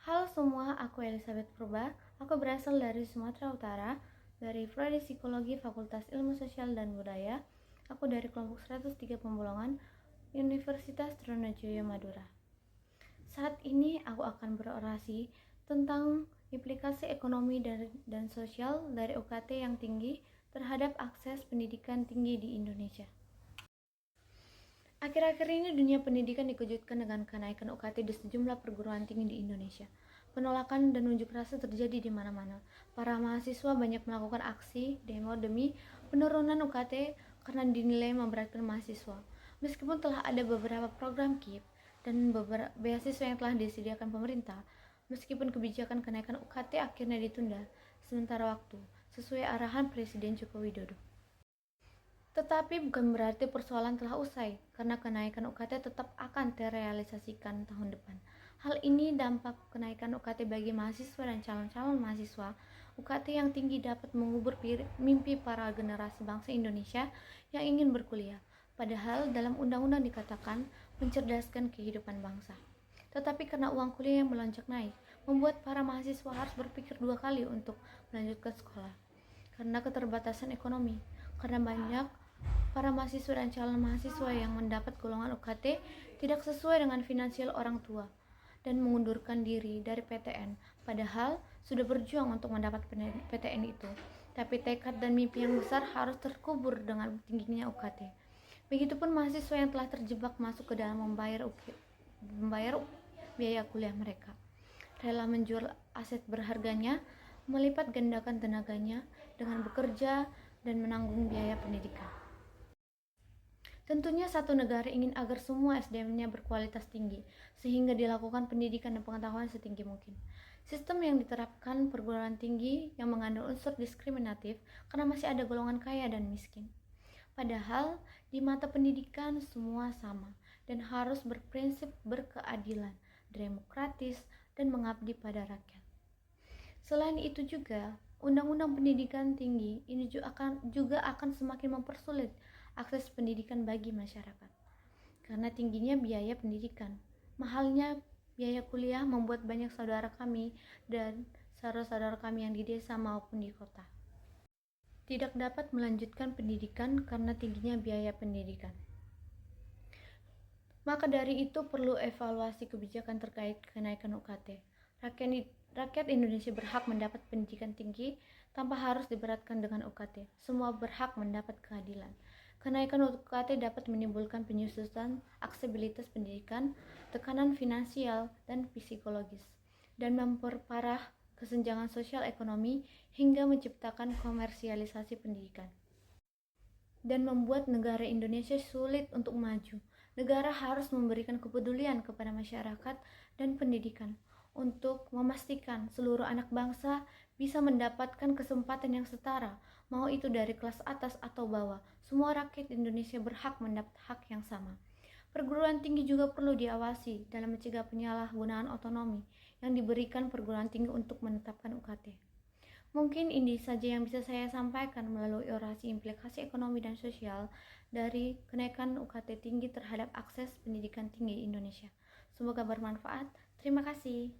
Halo semua, aku Elizabeth Purba. Aku berasal dari Sumatera Utara, dari Prodi Psikologi Fakultas Ilmu Sosial dan Budaya. Aku dari kelompok 103 Pembolongan, Universitas Trunojoyo Madura. Saat ini aku akan berorasi tentang implikasi ekonomi dan sosial dari UKT yang tinggi terhadap akses pendidikan tinggi di Indonesia. Akhir-akhir ini dunia pendidikan dikejutkan dengan kenaikan UKT di sejumlah perguruan tinggi di Indonesia. Penolakan dan unjuk rasa terjadi di mana-mana. Para mahasiswa banyak melakukan aksi, demo demi penurunan UKT karena dinilai memberatkan mahasiswa. Meskipun telah ada beberapa program KIP dan beberapa beasiswa yang telah disediakan pemerintah, meskipun kebijakan kenaikan UKT akhirnya ditunda sementara waktu, sesuai arahan Presiden Joko Widodo. Tetapi bukan berarti persoalan telah usai, karena kenaikan UKT tetap akan terrealisasikan tahun depan. Hal ini dampak kenaikan UKT bagi mahasiswa dan calon-calon mahasiswa. UKT yang tinggi dapat mengubur mimpi para generasi bangsa Indonesia yang ingin berkuliah. Padahal dalam undang-undang dikatakan mencerdaskan kehidupan bangsa. Tetapi karena uang kuliah yang melonjak naik, membuat para mahasiswa harus berpikir dua kali untuk melanjutkan sekolah. Karena keterbatasan ekonomi, karena banyak para mahasiswa dan calon mahasiswa yang mendapat golongan UKT tidak sesuai dengan finansial orang tua dan mengundurkan diri dari PTN, padahal sudah berjuang untuk mendapat PTN itu. Tapi tekad dan mimpi yang besar harus terkubur dengan tingginya UKT. Begitupun mahasiswa yang telah terjebak masuk ke dalam membayar biaya kuliah mereka, rela menjual aset berharganya, melipat gandakan tenaganya dengan bekerja dan menanggung biaya pendidikan. Tentunya satu negara ingin agar semua SDM-nya berkualitas tinggi, sehingga dilakukan pendidikan dan pengetahuan setinggi mungkin. Sistem yang diterapkan perguruan tinggi yang mengandung unsur diskriminatif karena masih ada golongan kaya dan miskin. Padahal di mata pendidikan semua sama dan harus berprinsip berkeadilan, demokratis, dan mengabdi pada rakyat. Selain itu juga, Undang-Undang Pendidikan Tinggi ini juga akan semakin mempersulit akses pendidikan bagi masyarakat. Karena tingginya biaya pendidikan, mahalnya biaya kuliah membuat banyak saudara kami dan saudara-saudara kami yang di desa maupun di kota tidak dapat melanjutkan pendidikan karena tingginya biaya pendidikan. Maka dari itu perlu evaluasi kebijakan terkait kenaikan UKT. Rakyat Indonesia berhak mendapat pendidikan tinggi tanpa harus diberatkan dengan UKT. Semua berhak mendapat keadilan. Kenaikan UKT dapat menimbulkan penyusutan aksesibilitas pendidikan, tekanan finansial dan psikologis, dan memperparah kesenjangan sosial ekonomi hingga menciptakan komersialisasi pendidikan dan membuat negara Indonesia sulit untuk maju. Negara harus memberikan kepedulian kepada masyarakat dan pendidikan untuk memastikan seluruh anak bangsa bisa mendapatkan kesempatan yang setara, mau itu dari kelas atas atau bawah. Semua rakyat Indonesia berhak mendapat hak yang sama. Perguruan tinggi juga perlu diawasi dalam mencegah penyalahgunaan otonomi yang diberikan perguruan tinggi untuk menetapkan UKT. Mungkin ini saja yang bisa saya sampaikan melalui orasi implikasi ekonomi dan sosial dari kenaikan UKT tinggi terhadap akses pendidikan tinggi Indonesia. Semoga bermanfaat. Terima kasih.